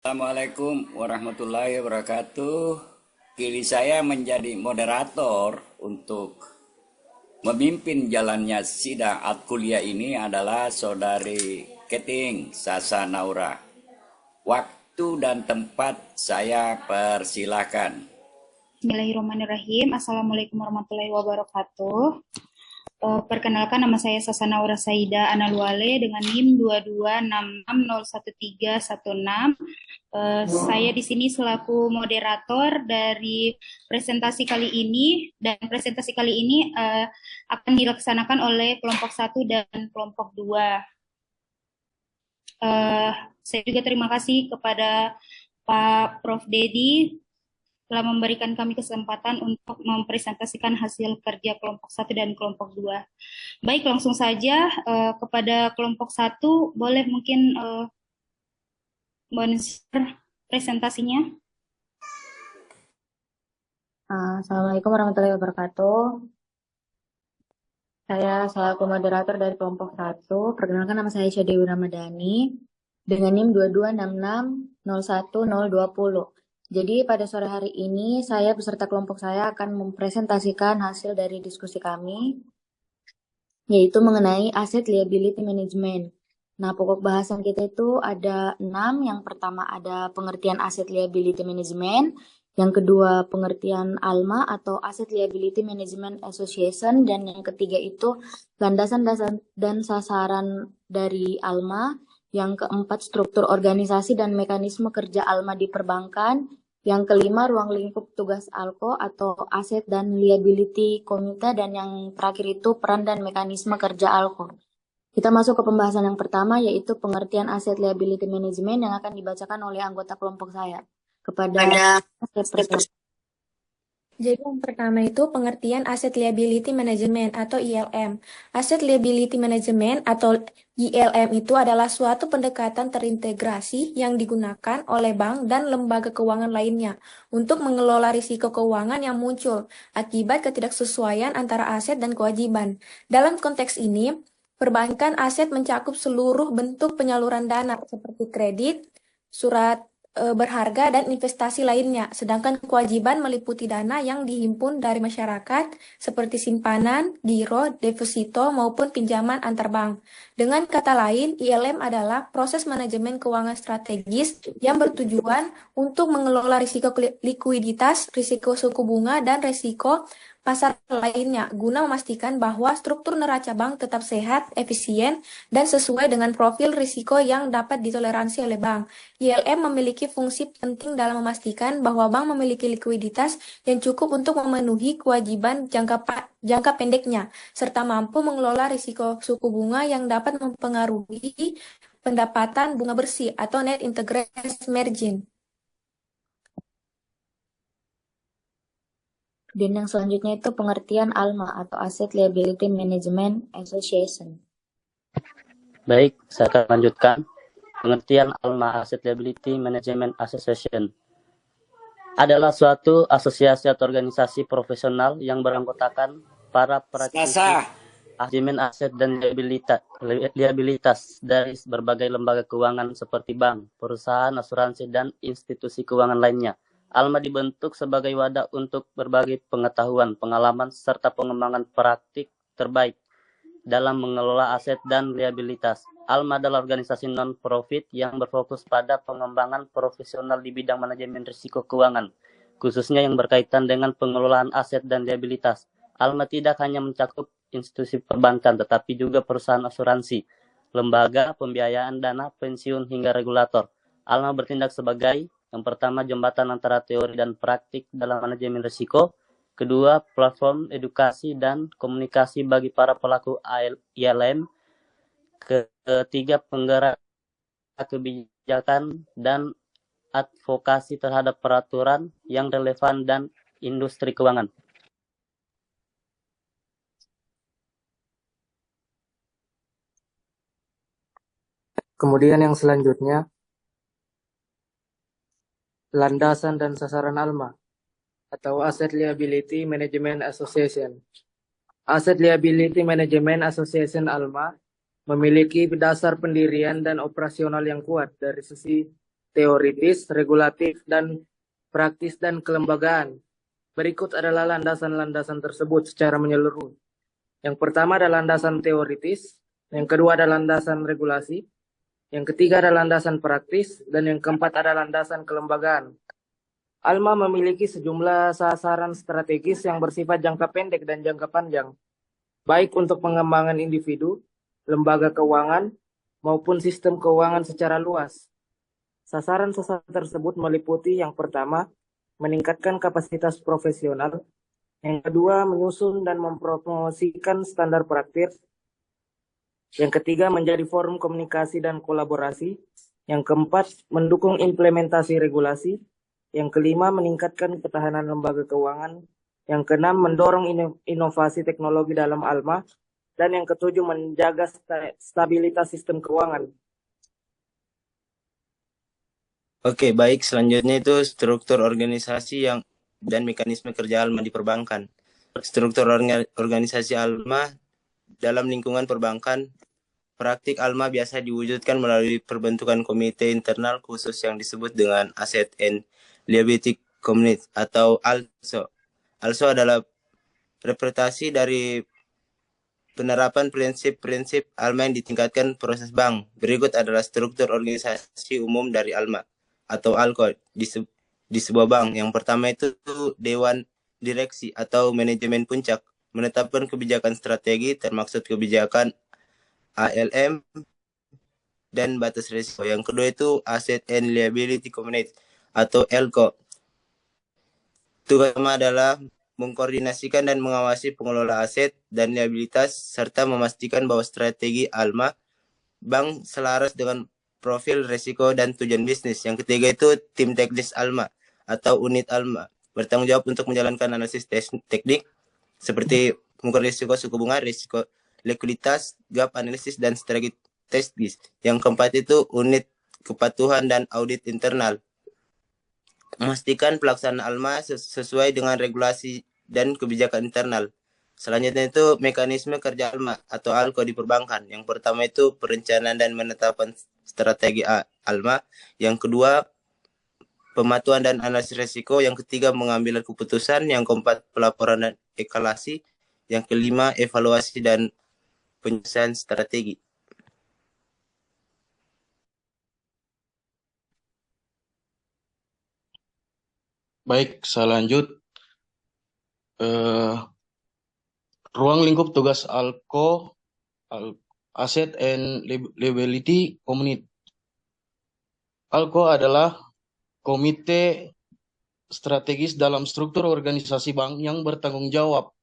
Assalamualaikum warahmatullahi wabarakatuh. Kini saya menjadi moderator untuk memimpin jalannya sidang ad kuliah ini adalah Saudari Keting Sasa Naura. Waktu dan tempat saya persilahkan. Bismillahirrahmanirrahim. Assalamualaikum warahmatullahi wabarakatuh. Perkenalkan, nama saya Sasana Aura Saida Analwale dengan NIM 226601316. Saya di sini selaku moderator dari presentasi kali ini, dan presentasi kali ini akan dilaksanakan oleh kelompok 1 dan kelompok 2. Saya juga terima kasih kepada Pak Prof. Dedi telah memberikan kami kesempatan untuk mempresentasikan hasil kerja kelompok 1 dan kelompok 2. Baik, langsung saja kepada kelompok 1, boleh mungkin share presentasinya. Assalamualaikum warahmatullahi wabarakatuh. Saya selaku moderator dari kelompok 1. Perkenalkan, nama saya Dewi Ramadhani dengan NIM 226601020. Jadi pada sore hari ini saya beserta kelompok saya akan mempresentasikan hasil dari diskusi kami, yaitu mengenai Asset Liability Management. Nah, pokok bahasan kita itu ada 6. Yang pertama ada pengertian Asset Liability Management. Yang kedua pengertian ALMA atau Asset Liability Management Association. Dan yang ketiga itu landasan dan sasaran dari ALMA. Yang keempat struktur organisasi dan mekanisme kerja ALMA di perbankan. Yang kelima ruang lingkup tugas ALKO atau Asset dan Liability Komite. Dan yang terakhir itu peran dan mekanisme kerja ALKO. Kita masuk ke pembahasan yang pertama, yaitu pengertian Asset Liability Management yang akan dibacakan oleh anggota kelompok saya. Jadi yang pertama itu pengertian Asset Liability Management atau ILM. Asset Liability Management atau ILM itu adalah suatu pendekatan terintegrasi yang digunakan oleh bank dan lembaga keuangan lainnya untuk mengelola risiko keuangan yang muncul akibat ketidaksesuaian antara aset dan kewajiban. Dalam konteks ini, perbankan aset mencakup seluruh bentuk penyaluran dana seperti kredit, surat berharga, dan investasi lainnya. Sedangkan kewajiban meliputi dana yang dihimpun dari masyarakat seperti simpanan, giro, deposito, maupun pinjaman antar bank. Dengan kata lain, ILM adalah proses manajemen keuangan strategis yang bertujuan untuk mengelola risiko likuiditas, risiko suku bunga, dan risiko pasar lainnya guna memastikan bahwa struktur neraca bank tetap sehat, efisien, dan sesuai dengan profil risiko yang dapat ditoleransi oleh bank. ILM memiliki fungsi penting dalam memastikan bahwa bank memiliki likuiditas yang cukup untuk memenuhi kewajiban jangka pendeknya, serta mampu mengelola risiko suku bunga yang dapat mempengaruhi pendapatan bunga bersih atau net interest margin. Dan yang selanjutnya itu pengertian ALMA atau Asset Liability Management Association. Baik, saya akan lanjutkan. Pengertian ALMA Asset Liability Management Association adalah suatu asosiasi atau organisasi profesional yang beranggotakan para praktisi manajemen aset dan liabilitas dari berbagai lembaga keuangan seperti bank, perusahaan, asuransi, dan institusi keuangan lainnya. ALMA dibentuk sebagai wadah untuk berbagi pengetahuan, pengalaman, serta pengembangan praktik terbaik dalam mengelola aset dan liabilitas. ALMA adalah organisasi non-profit yang berfokus pada pengembangan profesional di bidang manajemen risiko keuangan, khususnya yang berkaitan dengan pengelolaan aset dan liabilitas. ALMA tidak hanya mencakup institusi perbankan, tetapi juga perusahaan asuransi, lembaga pembiayaan dana pensiun, hingga regulator. ALMA bertindak sebagai yang pertama jembatan antara teori dan praktik dalam manajemen risiko, kedua platform edukasi dan komunikasi bagi para pelaku ILM, ketiga penggerak kebijakan dan advokasi terhadap peraturan yang relevan dan industri keuangan. Kemudian yang selanjutnya, landasan dan sasaran ALMA atau Asset Liability Management Association. Asset Liability Management Association ALMA memiliki dasar pendirian dan operasional yang kuat dari sisi teoritis, regulatif, dan praktis dan kelembagaan. Berikut adalah landasan-landasan tersebut secara menyeluruh. Yang pertama adalah landasan teoritis, yang kedua adalah landasan regulasi, yang ketiga adalah landasan praktis, dan yang keempat adalah landasan kelembagaan. ALMA memiliki sejumlah sasaran strategis yang bersifat jangka pendek dan jangka panjang, baik untuk pengembangan individu, lembaga keuangan, maupun sistem keuangan secara luas. Sasaran-sasaran tersebut meliputi yang pertama, meningkatkan kapasitas profesional, yang kedua, menyusun dan mempromosikan standar praktis, yang ketiga, menjadi forum komunikasi dan kolaborasi, yang keempat, mendukung implementasi regulasi, yang kelima, meningkatkan ketahanan lembaga keuangan, yang keenam, mendorong inovasi teknologi dalam ALMA, dan yang ketujuh, menjaga stabilitas sistem keuangan. Oke, baik. Selanjutnya itu struktur organisasi dan mekanisme kerja ALMA di perbankan. Struktur organisasi ALMA dalam lingkungan perbankan, praktik ALMA biasa diwujudkan melalui perbentukan komite internal khusus yang disebut dengan Asset and Liability Committee atau ALSO. ALSO adalah representasi dari penerapan prinsip-prinsip ALMA yang ditingkatkan proses bank. Berikut adalah struktur organisasi umum dari ALMA atau ALCO di sebuah bank. Yang pertama itu Dewan Direksi atau Manajemen Puncak, menetapkan kebijakan strategi termaksud kebijakan ALM dan batas risiko. Yang kedua itu Asset and Liability Committee atau ELCO. Tugasnya adalah mengkoordinasikan dan mengawasi pengelola aset dan liabilitas serta memastikan bahwa strategi ALMA bank selaras dengan profil risiko dan tujuan bisnis. Yang ketiga itu tim teknis ALMA atau unit ALMA, bertanggung jawab untuk menjalankan analisis teknik seperti mengukur risiko suku bunga, risiko likuiditas, gap analisis, dan strategi teknis. Yang keempat itu unit kepatuhan dan audit internal, memastikan pelaksanaan ALMA sesuai dengan regulasi dan kebijakan internal. Selanjutnya itu mekanisme kerja ALMA atau ALCO di perbankan. Yang pertama itu perencanaan dan menetapkan strategi ALMA. Yang kedua, pematuhan dan analisis risiko. Yang ketiga, mengambil keputusan. Yang keempat, pelaporan dan evaluasi. Yang kelima, evaluasi dan penyelesaian strategi. Baik, saya lanjut. Ruang lingkup tugas ALCO, Asset and Liability Committee. ALCO adalah komite strategis dalam struktur organisasi bank yang bertanggung jawab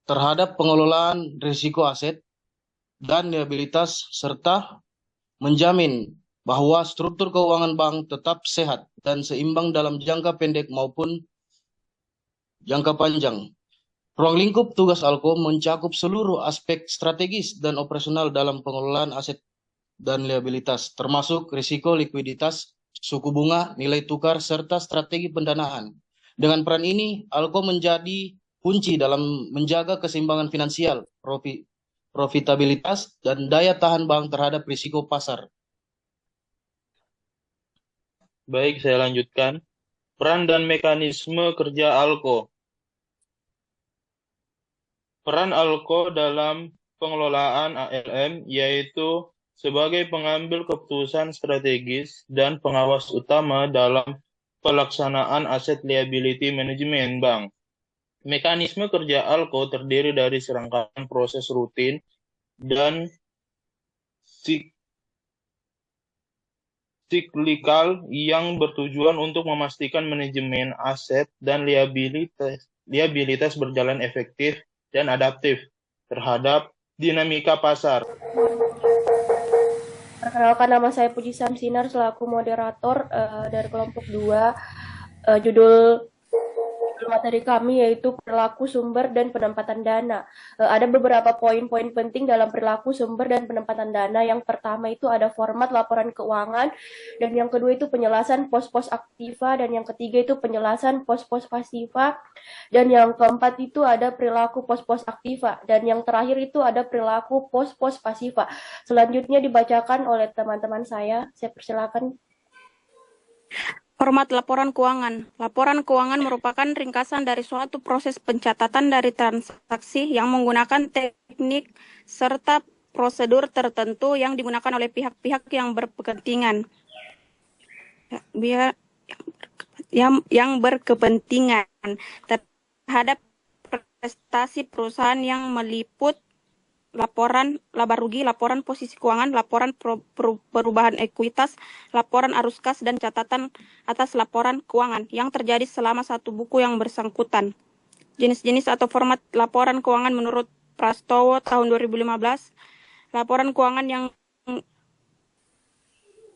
terhadap pengelolaan risiko aset dan liabilitas serta menjamin bahwa struktur keuangan bank tetap sehat dan seimbang dalam jangka pendek maupun jangka panjang. Ruang lingkup tugas ALCO mencakup seluruh aspek strategis dan operasional dalam pengelolaan aset dan liabilitas, termasuk risiko likuiditas, suku bunga, nilai tukar, serta strategi pendanaan. Dengan peran ini, ALCO menjadi kunci dalam menjaga keseimbangan finansial, profitabilitas, dan daya tahan bank terhadap risiko pasar. Baik, saya lanjutkan. Peran dan mekanisme kerja ALCO. Peran ALCO dalam pengelolaan ALM yaitu sebagai pengambil keputusan strategis dan pengawas utama dalam pelaksanaan aset liability management bank. Mekanisme kerja ALCO terdiri dari serangkaian proses rutin dan siklikal yang bertujuan untuk memastikan manajemen aset dan liabilitas berjalan efektif dan adaptif terhadap dinamika pasar. Perkenalkan, nama saya Puji Samsinar selaku moderator dari kelompok 2. Judul materi kami yaitu perilaku sumber dan penempatan dana. Ada beberapa poin-poin penting dalam perilaku sumber dan penempatan dana. Yang pertama itu ada format laporan keuangan, dan yang kedua itu penjelasan pos-pos aktiva, dan yang ketiga itu penjelasan pos-pos pasiva, dan yang keempat itu ada perilaku pos-pos aktiva, dan yang terakhir itu ada perilaku pos-pos pasiva. Selanjutnya dibacakan oleh teman-teman saya persilakan. Format laporan keuangan. Laporan keuangan merupakan ringkasan dari suatu proses pencatatan dari transaksi yang menggunakan teknik serta prosedur tertentu yang digunakan oleh pihak-pihak yang berkepentingan. Yang berkepentingan terhadap prestasi perusahaan yang meliput laporan laba rugi, laporan posisi keuangan, laporan perubahan ekuitas, laporan arus kas, dan catatan atas laporan keuangan yang terjadi selama satu buku yang bersangkutan. Jenis-jenis atau format laporan keuangan menurut Prastowo tahun 2015, laporan keuangan yang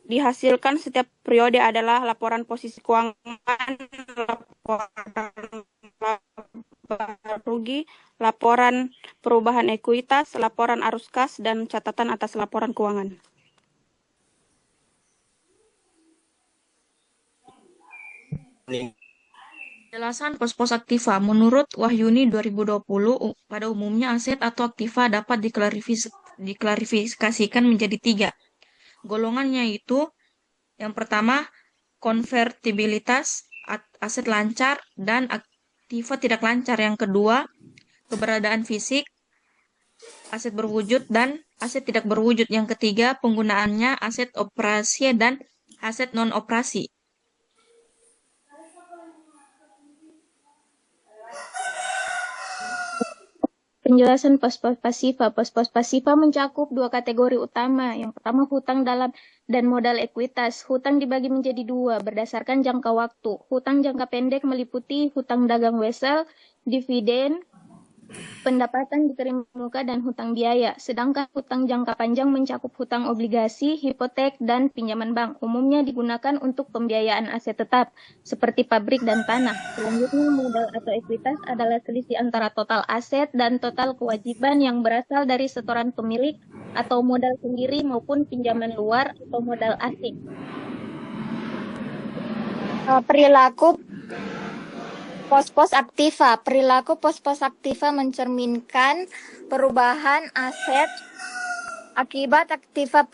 dihasilkan setiap periode adalah laporan posisi keuangan, laporan rugi, laporan perubahan ekuitas, laporan arus kas, dan catatan atas laporan keuangan. Penjelasan pos-pos aktiva. Menurut Wahyuni 2020, pada umumnya aset atau aktiva dapat diklarifikasikan menjadi 3. Golongannya itu, yang pertama, konvertibilitas, aset lancar, dan aktiva tidak lancar. Yang kedua, keberadaan fisik, aset berwujud, dan aset tidak berwujud. Yang ketiga, penggunaannya aset operasi dan aset non-operasi. Penjelasan pos-pos pasiva. Pos-pos pasiva mencakup 2 kategori utama. Yang pertama, hutang dalam dan modal ekuitas. Hutang dibagi menjadi 2 berdasarkan jangka waktu. Hutang jangka pendek meliputi hutang dagang wesel, dividen, pendapatan diterima muka, dan hutang biaya. Sedangkan hutang jangka panjang mencakup hutang obligasi, hipotek, dan pinjaman bank. Umumnya digunakan untuk pembiayaan aset tetap, seperti pabrik dan tanah. Selanjutnya, modal atau ekuitas adalah selisih antara total aset dan total kewajiban yang berasal dari setoran pemilik atau modal sendiri maupun pinjaman luar atau modal asing. Perilaku pos-pos aktiva. Perilaku pos-pos aktiva mencerminkan perubahan aset akibat aktiva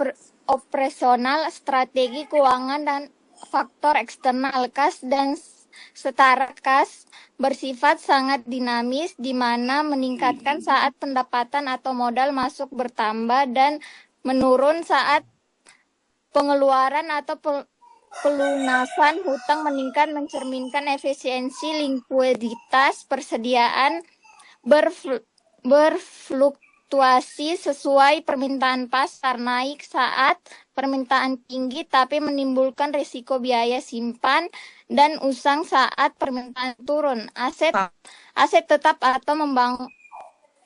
operasional, strategi keuangan, dan faktor eksternal. Kas dan setara kas bersifat sangat dinamis, di mana meningkatkan saat pendapatan atau modal masuk bertambah dan menurun saat pengeluaran atau pelunasan hutang meningkat, mencerminkan efisiensi likuiditas. Persediaan berfluktuasi sesuai permintaan pasar, naik saat permintaan tinggi tapi menimbulkan risiko biaya simpan dan usang saat permintaan turun. Aset tetap atau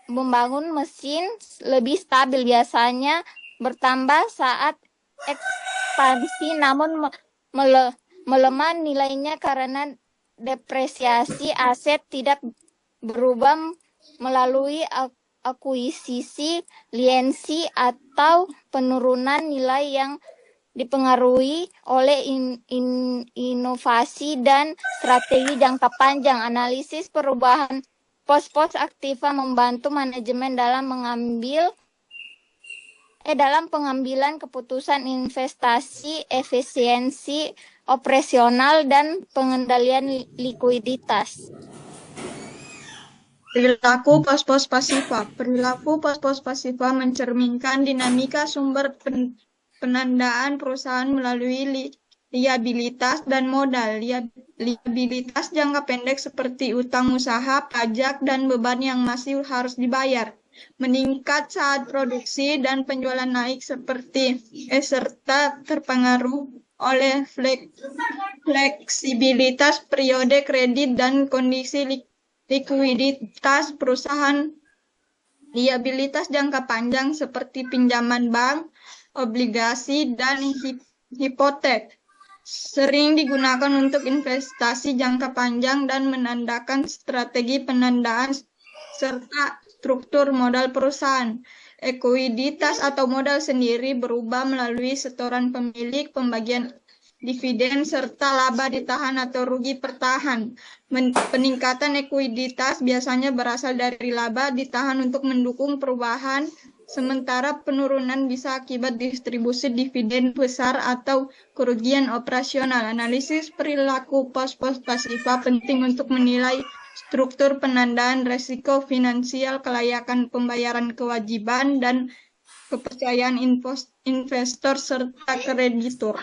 membangun mesin lebih stabil, biasanya bertambah saat ekspansi, namun melemah nilainya karena depresiasi. Aset tidak berubah melalui akuisisi, liensi, atau penurunan nilai yang dipengaruhi oleh inovasi dan strategi jangka panjang. Analisis perubahan pos-pos aktiva membantu manajemen dalam pengambilan keputusan investasi, efisiensi operasional, dan pengendalian likuiditas. Perilaku pos-pos pasiva. Perilaku pos-pos pasiva mencerminkan dinamika sumber penandaan perusahaan melalui liabilitas dan modal. Liabilitas jangka pendek seperti utang usaha, pajak, dan beban yang masih harus dibayar meningkat saat produksi dan penjualan naik serta terpengaruh oleh fleksibilitas periode kredit dan kondisi likuiditas perusahaan. Liabilitas jangka panjang seperti pinjaman bank, obligasi, dan hipotek sering digunakan untuk investasi jangka panjang dan menandakan strategi penandaan serta struktur modal perusahaan. Ekuiditas atau modal sendiri berubah melalui setoran pemilik, pembagian dividen, serta laba ditahan atau rugi pertahan. Peningkatan ekuiditas biasanya berasal dari laba ditahan untuk mendukung perubahan, sementara penurunan bisa akibat distribusi dividen besar atau kerugian operasional. Analisis perilaku pos-pos pasifa penting untuk menilai struktur penandaan resiko finansial, kelayakan pembayaran kewajiban, dan kepercayaan investor serta kreditur.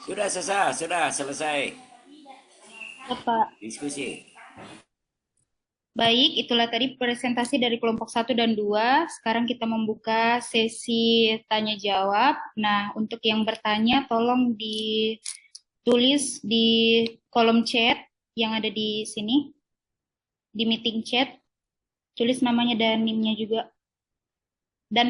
Sudah selesai Bapak. diskusi. Baik, itulah tadi presentasi dari kelompok 1 dan 2. Sekarang kita membuka sesi tanya jawab. Nah, untuk yang bertanya tolong ditulis di kolom chat yang ada di sini, di meeting chat. Tulis namanya dan NIM-nya juga.